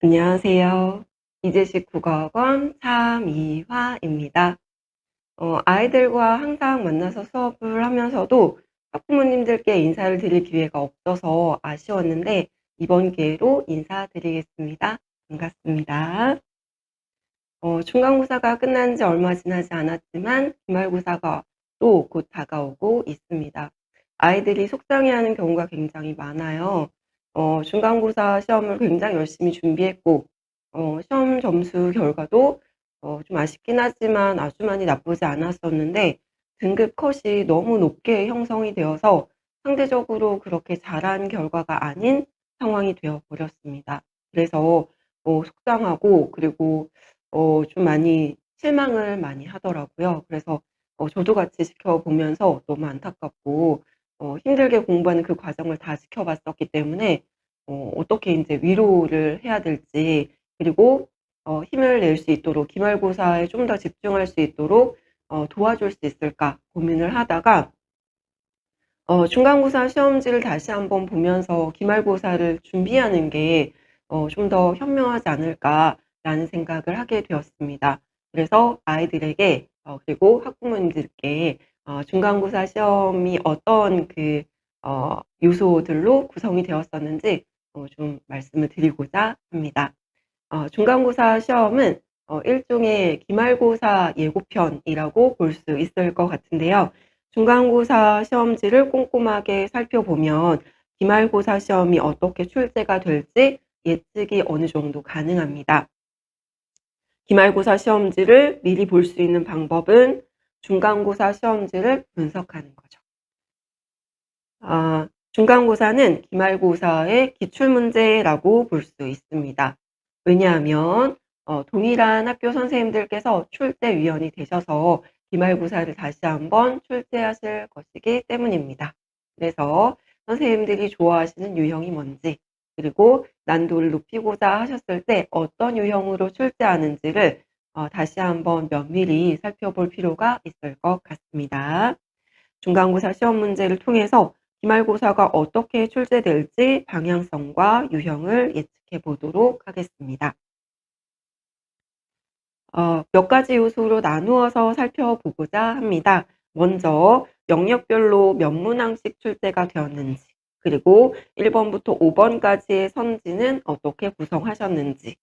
안녕하세요. 이재식 국어학원 3-2화입니다. 아이들과 항상 만나서 수업을 하면서도 학부모님들께 인사를 드릴 기회가 없어서 아쉬웠는데 이번 기회로 인사드리겠습니다. 반갑습니다. 중간고사가 끝난 지 얼마 지나지 않았지만 기말고사가 또 곧 다가오고 있습니다. 아이들이 속상해하는 경우가 굉장히 많아요. 중간고사 시험을 굉장히 열심히 준비했고 시험 점수 결과도 좀 아쉽긴 하지만 아주 많이 나쁘지 않았었는데 등급 컷이 너무 높게 형성이 되어서 상대적으로 그렇게 잘한 결과가 아닌 상황이 되어 버렸습니다. 그래서 속상하고 그리고 좀 많이 실망을 많이 하더라고요. 그래서 저도 같이 지켜보면서 너무 안타깝고 힘들게 공부하는 그 과정을 다 지켜봤었기 때문에 어떻게 인제 위로를 해야 될지 그리고 힘을 낼 수 있도록 기말고사에 좀 더 집중할 수 있도록 도와줄 수 있을까 고민을 하다가 중간고사 시험지를 다시 한번 보면서 '기말고사를 준비하는 게 좀 더 현명하지 않을까.'라는 생각을 하게 되었습니다. 그래서 아이들에게 그리고 학부모님들께 중간고사 시험이 어떤 요소들로 구성이 되었었는지 좀 말씀을 드리고자 합니다. 중간고사 시험은 일종의 기말고사 예고편이라고 볼 수 있을 것 같은데요. 중간고사 시험지를 꼼꼼하게 살펴보면 기말고사 시험이 어떻게 출제가 될지 예측이 어느 정도 가능합니다. 기말고사 시험지를 미리 볼 수 있는 방법은 중간고사 시험지를 분석하는 거죠. 중간고사는 기말고사의 기출문제라고 볼 수 있습니다. 왜냐하면 동일한 학교 선생님들께서 출제위원이 되셔서 기말고사를 다시 한번 출제하실 것이기 때문입니다. 그래서 선생님들이 좋아하시는 유형이 뭔지 그리고 난도를 높이고자 하셨을 때 어떤 유형으로 출제하는지를 다시 한번 면밀히 살펴볼 필요가 있을 것 같습니다. 중간고사 시험 문제를 통해서 기말고사가 어떻게 출제될지 방향성과 유형을 예측해 보도록 하겠습니다. 몇 가지 요소로 나누어서 살펴보고자 합니다. 먼저 영역별로 몇 문항씩 출제가 되었는지, 그리고 1번부터 5번까지의 선지는 어떻게 구성하셨는지,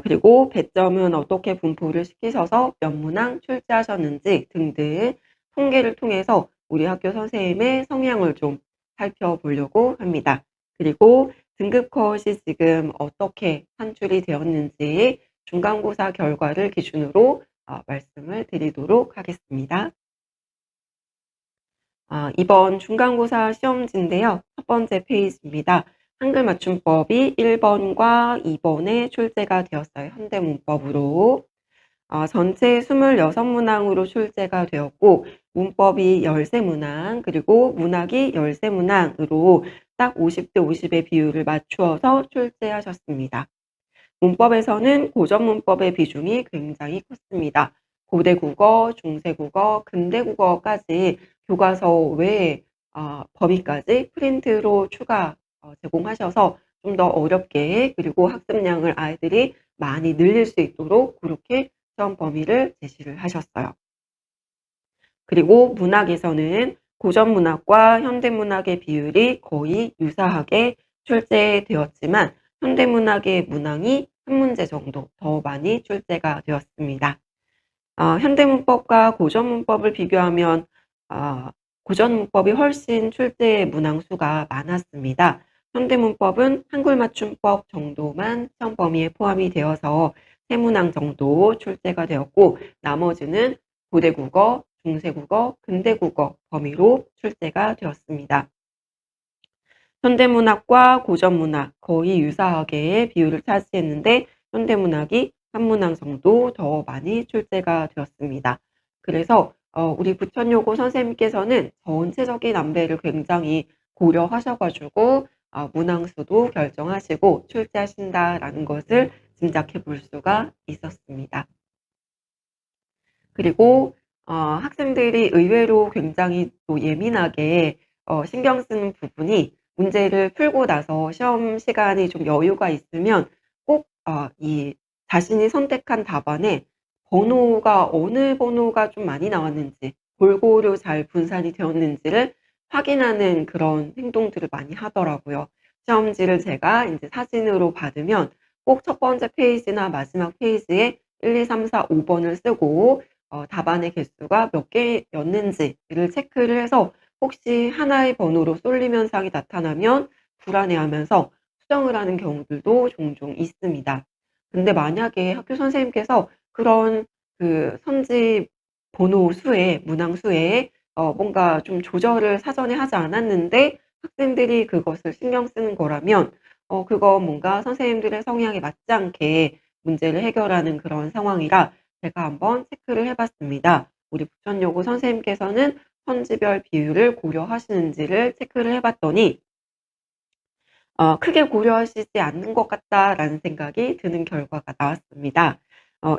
그리고 배점은 어떻게 분포를 시키셔서 몇 문항 출제하셨는지 등등 통계를 통해서 우리 학교 선생님의 성향을 좀 살펴보려고 합니다. 그리고 등급 컷이 지금 어떻게 산출이 되었는지 중간고사 결과를 기준으로 말씀을 드리도록 하겠습니다. 이번 중간고사 시험지인데요. 첫 번째 페이지입니다. 한글 맞춤법이 1번과 2번에 출제가 되었어요. 현대문법으로. 전체 26문항으로 출제가 되었고 문법이 13문항 그리고 문학이 13문항으로 딱 50대 50의 비율을 맞추어서 출제하셨습니다. 문법에서는 고전문법의 비중이 굉장히 컸습니다. 고대국어, 중세국어, 근대국어까지 교과서 외에 범위까지 프린트로 추가 제공하셔서 좀 더 어렵게 그리고 학습량을 아이들이 많이 늘릴 수 있도록 그렇게 시험 범위를 제시를 하셨어요. 그리고 문학에서는 고전 문학과 현대 문학의 비율이 거의 유사하게 출제되었지만 현대 문학의 문항이 한 문제 정도 더 많이 출제가 되었습니다. 현대 문법과 고전 문법을 비교하면 고전 문법이 훨씬 출제 문항 수가 많았습니다. 현대 문법은 한글 맞춤법 정도만 시험 범위에 포함이 되어서 3문항 정도 출제가 되었고 나머지는 고대국어, 중세국어, 근대국어 범위로 출제가 되었습니다. 현대문학과 고전문학 거의 유사하게 비율을 차지했는데 현대문학이 한 문항 정도 더 많이 출제가 되었습니다. 그래서 우리 부천여고 선생님께서는 전체적인 안배를 굉장히 고려하셔 가지고 문항 수도 결정하시고 출제하신다라는 것을 짐작해 볼 수가 있었습니다. 그리고 학생들이 의외로 굉장히 또 예민하게 신경 쓰는 부분이 문제를 풀고 나서 시험 시간이 좀 여유가 있으면 꼭 이 자신이 선택한 답안에 번호가 어느 번호가 좀 많이 나왔는지 골고루 잘 분산이 되었는지를 확인하는 그런 행동들을 많이 하더라고요. 시험지를 제가 인제 사진으로 받으면 꼭 첫 번째 페이지나 마지막 페이지에 1, 2, 3, 4, 5 번을 쓰고 답안의 개수가 몇 개였는지를 체크를 해서 혹시 하나의 번호로 쏠림 현상이 나타나면 불안해하면서 수정을 하는 경우들도 종종 있습니다. 근데 만약에 학교 선생님께서 그런 그 선지 번호 수에 문항 수에 뭔가 좀 조절을 사전에 하지 않았는데 학생들이 그것을 신경 쓰는 거라면 그거 뭔가 선생님들의 성향에 맞지 않게 문제를 해결하는 그런 상황이라 제가 한번 체크를 해 봤습니다. 우리 부천여고 선생님께서는 선지별 비율을 고려하시는지를 체크를 해 봤더니 '크게 고려하시지 않는 것 같다.'라는 생각이 드는 결과가 나왔습니다.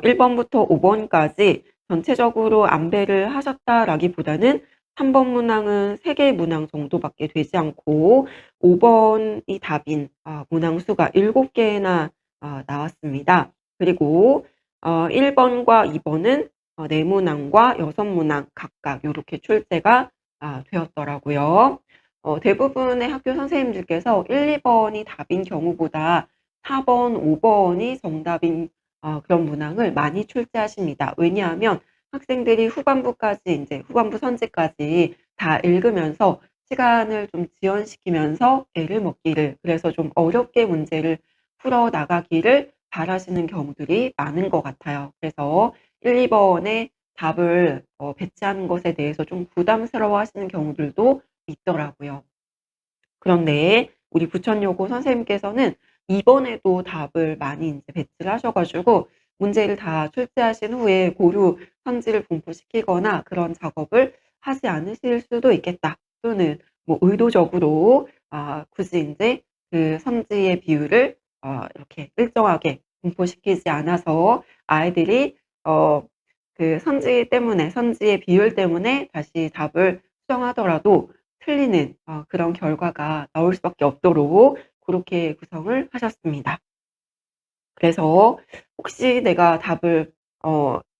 1 번부터 5 번까지 전체적으로 안배를 하셨다라기보다는 3번 문항은 3개 문항 정도밖에 되지 않고 5 번이 답인 문항 수가 7 개나 나왔습니다. 그리고 1 번과 2 번은 4 문항과 6 문항 각각 요렇게 출제가 되었더라고요. 대부분의 학교 선생님들께서 1-2 번이 답인 경우보다 4 번, 5 번이 정답인 그런 문항을 많이 출제하십니다. 왜냐하면 학생들이 후반부까지 인제 후반부 선지까지 다 읽으면서 시간을 좀 지연시키면서 애를 먹기를, 그래서 좀 어렵게 문제를 풀어 나가기를 바라시는 경우들이 많은 것 같아요. 그래서 1-2 번의 답을 배치하는 것에 대해서 좀 부담스러워하시는 경우들도 있더라고요. 그런데 우리 부천여고 선생님께서는 이번에도 답을 많이 인제 배치를 하셔 가지고 문제를 다 출제하신 후에 고루 선지를 분포시키거나 그런 작업을 하지 않으실 수도 있겠다. 또는 뭐 의도적으로 굳이 인제 그 선지의 비율을 이렇게 일정하게 분포시키지 않아서 아이들이 그 선지 때문에 선지의 비율 때문에 다시 답을 수정하더라도 틀리는 그런 결과가 나올 수밖에 없도록 고렇게 구성을 하셨습니다. 그래서 혹시 내가 답을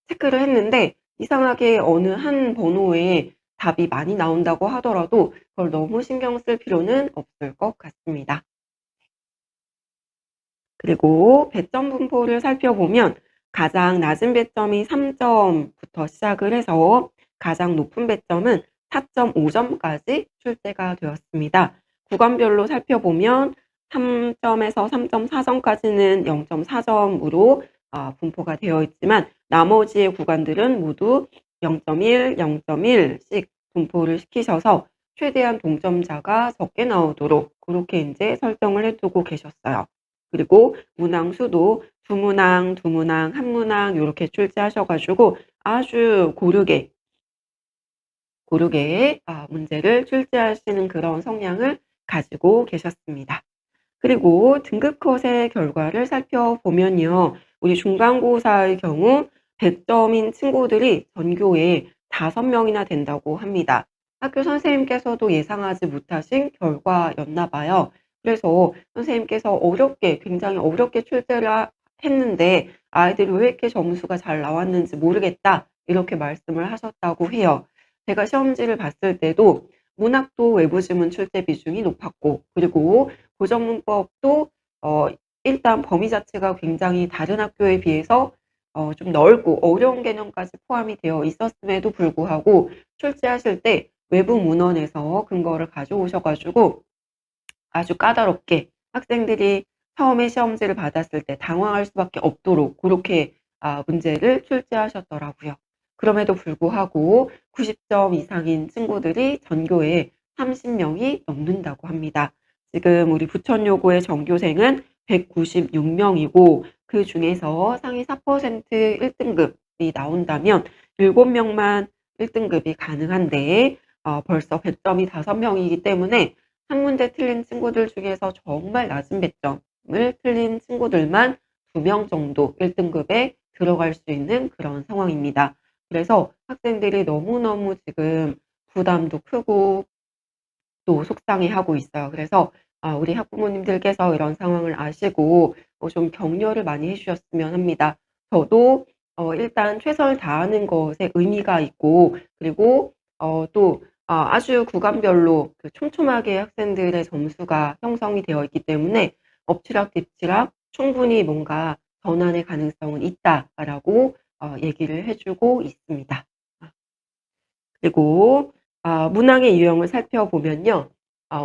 체크를 했는데 이상하게 어느 한 번호에 답이 많이 나온다고 하더라도 그걸 너무 신경 쓸 필요는 없을 것 같습니다. 그리고 배점 분포를 살펴보면 가장 낮은 배점이 3 점부터 시작을 해서 가장 높은 배점은 4.5 점까지 출제가 되었습니다. 구간별로 살펴보면 3 점에서 3.4 점까지는 0.4 점으로 분포가 되어 있지만 나머지의 구간들은 모두 0.1, 0.1씩 분포를 시키셔서 최대한 동점자가 적게 나오도록 그렇게 인제 설정을 해 두고 계셨어요. 그리고 문항 수도 두 문항, 두 문항, 한 문항 요렇게 출제하셔 가지고 아주 고르게 문제를 출제하시는 그런 성향을 가지고 계셨습니다. 그리고 등급 컷의 결과를 살펴보면요. 우리 중간고사의 경우 100 점인 친구들이 전교에 5 명이나 된다고 합니다. 학교 선생님께서도 예상하지 못하신 결과였나 봐요. 그래서 선생님께서 굉장히 어렵게 출제를 했는데 "아이들이 왜 이렇게 점수가 잘 나왔는지 모르겠다." 이렇게 말씀을 하셨다고 해요. 제가 시험지를 봤을 때도 문학도 외부 지문 출제 비중이 높았고, 그리고 고전문법도 어 일단 범위 자체가 굉장히 다른 학교에 비해서 좀 넓고 어려운 개념까지 포함이 되어 있었음에도 불구하고 출제하실 때 외부 문헌에서 근거를 가져오셔 가지고 아주 까다롭게 학생들이 처음에 시험지를 받았을 때 당황할 수밖에 없도록 고렇게 문제를 출제하셨더라고요. 그럼에도 불구하고 90점 이상인 친구들이 전교에 30 명이 넘는다고 합니다. 지금 우리 부천여고의 전교생은 196 명이고 그중에서 상위 4% 1 등급이 나온다면 7 명만 1 등급이 가능한데 벌써 배점이 5 명이기 때문에 한 문제 틀린 친구들 중에서 정말 낮은 배점을 틀린 친구들만 2명 정도 1 등급에 들어갈 수 있는 그런 상황입니다. 그래서 학생들이 너무너무 지금 부담도 크고 또 속상해하고 있어요. 그래서 우리 학부모님들께서 이런 상황을 아시고 좀 격려를 많이 해 주셨으면 합니다. 저도 일단 최선을 다하는 것에 의미가 있고, 그리고 또 아주 구간별로 그 촘촘하게 학생들의 점수가 형성이 되어 있기 때문에 엎치락뒤치락 충분히 뭔가 전환의 가능성은 있다라고 얘기를 해 주고 있습니다. 그리고 문항의 유형을 살펴보면요.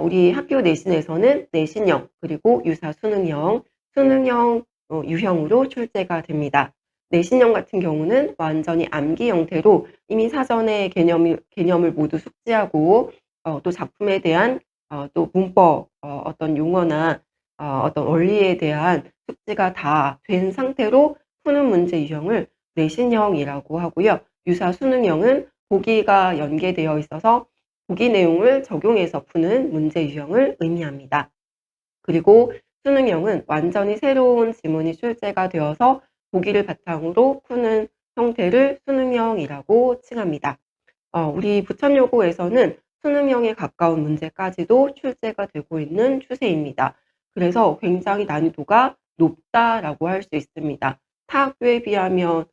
우리 학교 내신에서는 내신형, 그리고 유사 수능형, 수능형 유형으로 출제가 됩니다. 내신형 같은 경우는 완전히 암기 형태로 이미 사전에 개념을 모두 숙지하고, 또 작품에 대한 또 문법, 어떤 용어나 어떤 원리에 대한 숙지가 다 된 상태로 푸는 문제 유형을 내신형이라고 하고요. 유사 수능형은 보기가 연계되어 있어서 보기 내용을 적용해서 푸는 문제 유형을 의미합니다. 그리고 수능형은 완전히 새로운 지문이 출제가 되어서 보기를 바탕으로 푸는 형태를 수능형이라고 칭합니다. 우리 부천여고에서는 수능형에 가까운 문제까지도 출제가 되고 있는 추세입니다. 그래서 굉장히 난이도가 높다라고 할 수 있습니다. 타 학교에 비하면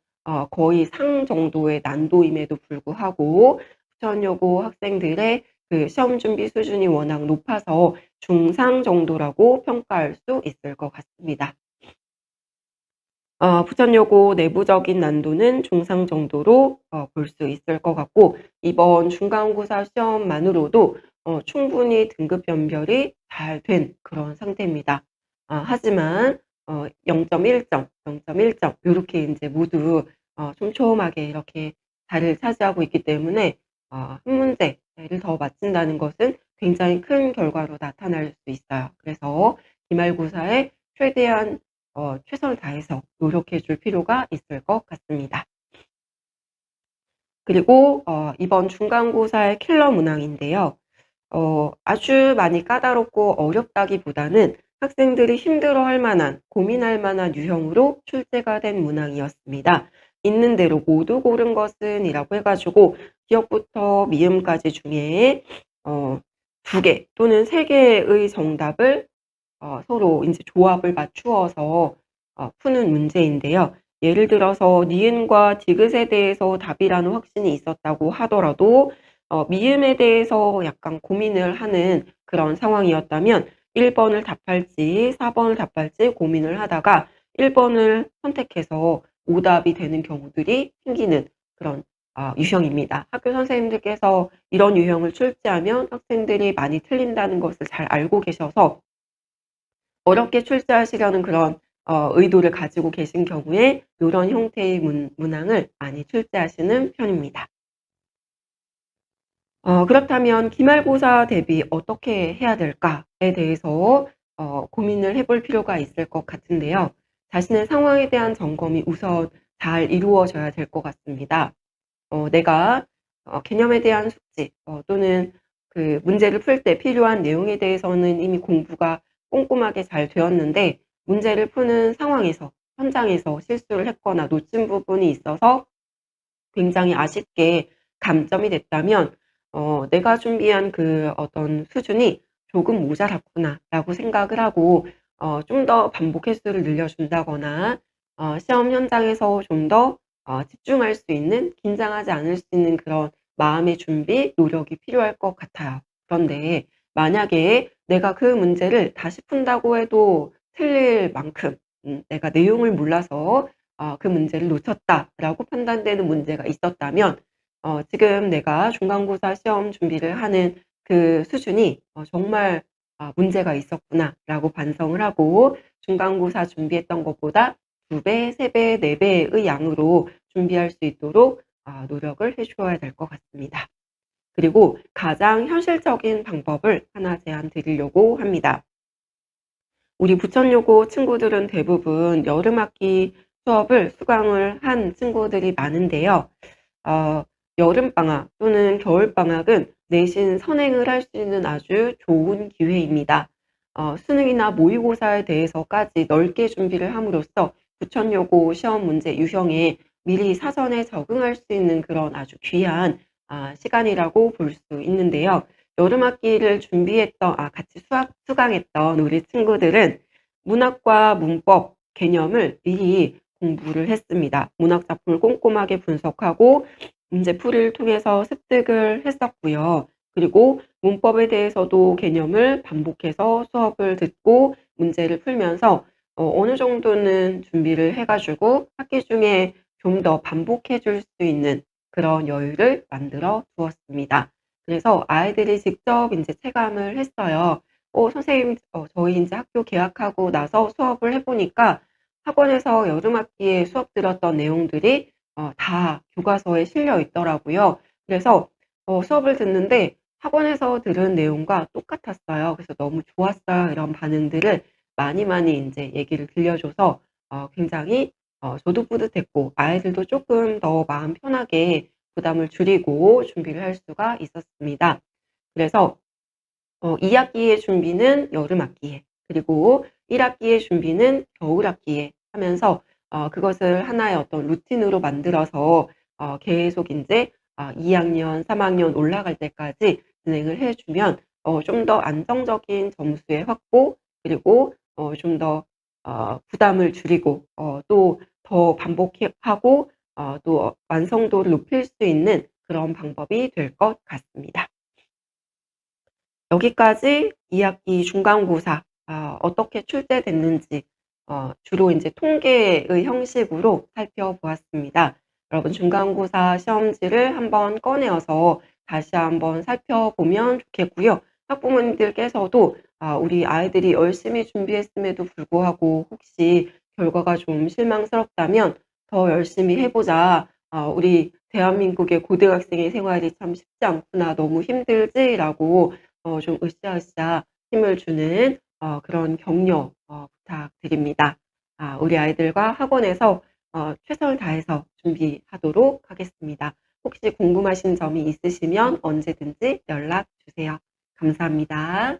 거의 상 정도의 난도임에도 불구하고 부천여고 학생들의 그 시험 준비 수준이 워낙 높아서 중상 정도라고 평가할 수 있을 것 같습니다. 부천여고 내부적인 난도는 중상 정도로 볼 수 있을 것 같고, 이번 중간고사 시험만으로도 충분히 등급 변별이 잘 된 그런 상태입니다. 하지만 0.1점, 0.1점 요렇게 인제 모두 촘촘하게 이렇게 자리를 차지하고 있기 때문에 한 문제를 더 맞춘다는 것은 굉장히 큰 결과로 나타날 수 있어요. 그래서 기말고사에 최대한 최선을 다해서 노력해 줄 필요가 있을 것 같습니다. 그리고 이번 중간고사의 킬러 문항인데요. 아주 많이 까다롭고 어렵다기보다는 학생들이 힘들어할 만한, 고민할 만한 유형으로 출제가 된 문항이었습니다. 있는 대로 모두 고른 것은 이라고 해 가지고 기역부터 미음까지 중에 2개 또는 3개의 정답을 서로 인제 조합을 맞추어서 푸는 문제인데요. 예를 들어서 니은과 디귿에 대해서 답이라는 확신이 있었다고 하더라도 미음에 대해서 약간 고민을 하는 그런 상황이었다면 1 번을 답할지 4 번을 답할지 고민을 하다가 1 번을 선택해서 오답이 되는 경우들이 생기는 그런 유형입니다. 학교 선생님들께서 이런 유형을 출제하면 학생들이 많이 틀린다는 것을 잘 알고 계셔서 어렵게 출제하시려는 그런 의도를 가지고 계신 경우에 요런 형태의 문항을 많이 출제하시는 편입니다. 그렇다면 기말고사 대비 어떻게 해야 될까에 대해서 고민을 해볼 필요가 있을 것 같은데요. 자신의 상황에 대한 점검이 우선 잘 이루어져야 될 것 같습니다. 내가 개념에 대한 숙지 또는 그 문제를 풀 때 필요한 내용에 대해서는 이미 공부가 꼼꼼하게 잘 되었는데, 문제를 푸는 상황에서 현장에서 실수를 했거나 놓친 부분이 있어서 굉장히 아쉽게 감점이 됐다면 '내가 준비한 그 어떤 수준이 조금 모자랐구나.'라고 생각을 하고 좀 더 반복 횟수를 늘려준다거나 시험 현장에서 좀 더 집중할 수 있는, 긴장하지 않을 수 있는 그런 마음의 준비, 노력이 필요할 것 같아요. 그런데 만약에 내가 그 문제를 다시 푼다고 해도 틀릴 만큼 내가 내용을 몰라서 '그 문제를 놓쳤다.'라고 판단되는 문제가 있었다면 지금 내가 중간고사 시험 준비를 하는 그 수준이 정말 '문제가 있었구나.'라고 반성을 하고 중간고사 준비했던 것보다 2 배, 3 배, 4 배의 양으로 준비할 수 있도록 노력을 해 주어야 될 것 같습니다. 그리고 가장 현실적인 방법을 하나 제안 드리려고 합니다. 우리 부천여고 친구들은 대부분 여름학기 수업을 수강을 한 친구들이 많은데요. 어 여름방학 또는 겨울방학은 내신 선행을 할 수 있는 아주 좋은 기회입니다. 수능이나 모의고사에 대해서까지 넓게 준비를 함으로써 부천여고 시험 문제 유형에 미리 사전에 적응할 수 있는 그런 아주 귀한 시간이라고 볼 수 있는데요. 여름학기를 준비했던 같이 수강했던 우리 친구들은 문학과 문법, 개념을 미리 공부를 했습니다. 문학 작품을 꼼꼼하게 분석하고 문제풀이를 통해서 습득을 했었고요. 그리고 문법에 대해서도 개념을 반복해서 수업을 듣고 문제를 풀면서 어느 정도는 준비를 해 가지고 학기 중에 좀 더 반복해 줄 수 있는 그런 여유를 만들어 두었습니다. 그래서 아이들이 직접 인제 체감을 했어요. 선생님, 저희 인제 학교 개학하고 나서 수업을 해 보니까 학원에서 여름 학기에 수업 들었던 내용들이 다 교과서에 실려 있더라고요. 그래서 수업을 듣는데 학원에서 들은 내용과 똑같았어요. 그래서 "너무 좋았어요." 이런 반응들을 많이 인제 얘기를 들려줘서 굉장히 저도 뿌듯했고 아이들도 쪼끔 더 마음 편하게 부담을 줄이고 준비를 할 수가 있었습니다. 그래서 2 학기의 준비는 여름 학기에, 그리고 1 학기의 준비는 겨울 학기에 하면서 그것을 하나의 어떤 루틴으로 만들어서 계속 인제 2 학년, 3 학년 올라갈 때까지 진행을 해 주면 좀 더 안정적인 점수의 확보, 그리고 좀 더 부담을 줄이고 또 더 반복해 하고 또 완성도를 높일 수 있는 그런 방법이 될 것 같습니다. 여기까지 2 학기 중간고사 어떻게 출제됐는지 주로 인제 통계의 형식으로 살펴보았습니다. 여러분, 중간고사 시험지를 한번 꺼내어서 다시 한번 살펴보면 좋겠고요. 학부모님들께서도 우리 아이들이 열심히 준비했음에도 불구하고 혹시 결과가 좀 실망스럽다면 "더 열심히 해 보자. 우리 대한민국의 고등학생의 생활이 참 쉽지 않구나. 너무 힘들지?"라고 좀 으쌰으쌰 힘을 주는 그런 격려 부탁드립니다. 우리 아이들과 학원에서 최선을 다해서 준비하도록 하겠습니다. 혹시 궁금하신 점이 있으시면 언제든지 연락 주세요. 감사합니다.